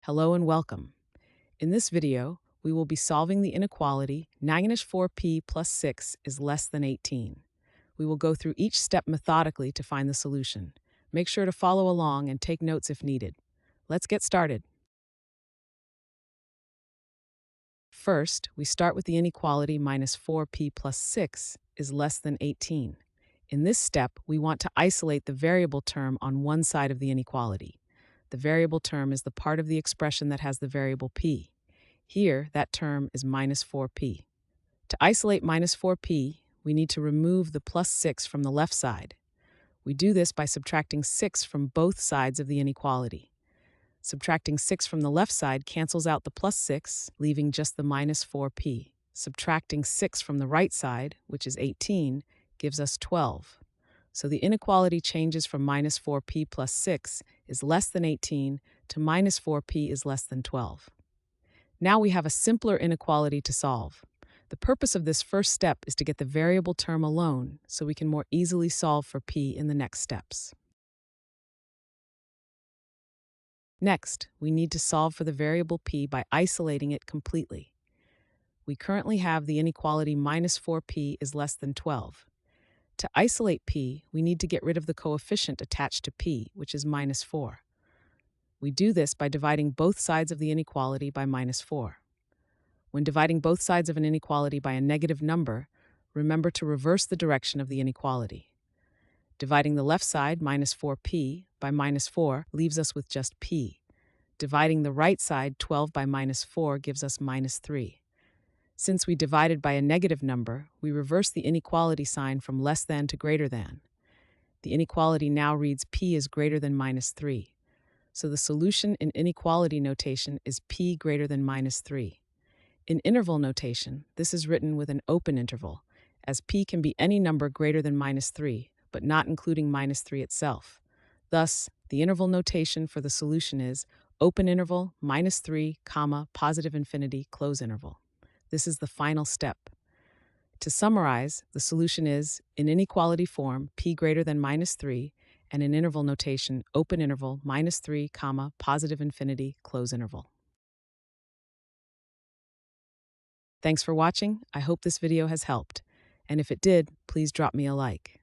Hello and welcome. In this video, we will be solving the inequality 9-4p plus 6 is less than 18. We will go through each step methodically to find the solution. Make sure to follow along and take notes if needed. Let's get started. First, we start with the inequality minus 4p plus 6 is less than 18. In this step, we want to isolate the variable term on one side of the inequality. The variable term is the part of the expression that has the variable p. Here, that term is minus 4p. To isolate minus 4p, we need to remove the plus 6 from the left side. We do this by subtracting 6 from both sides of the inequality. Subtracting 6 from the left side cancels out the plus 6, leaving just the minus 4p. Subtracting 6 from the right side, which is 18, gives us 12. So the inequality changes from minus 4p plus 6 is less than 18 to minus 4p is less than 12. Now we have a simpler inequality to solve. The purpose of this first step is to get the variable term alone so we can more easily solve for p in the next steps. Next, we need to solve for the variable p by isolating it completely. We currently have the inequality minus 4p is less than 12. To isolate p, we need to get rid of the coefficient attached to p, which is minus 4. We do this by dividing both sides of the inequality by minus 4. When dividing both sides of an inequality by a negative number, remember to reverse the direction of the inequality. Dividing the left side, minus 4p, by minus 4 leaves us with just p. Dividing the right side, 12 by minus 4, gives us minus 3. Since we divided by a negative number, we reverse the inequality sign from less than to greater than. The inequality now reads p is greater than minus 3. So the solution in inequality notation is p greater than minus 3. In interval notation, this is written with an open interval, as p can be any number greater than minus 3, but not including minus 3 itself. Thus, the interval notation for the solution is open interval, minus 3, comma, positive infinity, close interval. This is the final step. To summarize, the solution is, in inequality form, p greater than minus 3, and in interval notation, open interval, minus 3, comma, positive infinity, close interval. Thanks for watching. I hope this video has helped. And if it did, please drop me a like.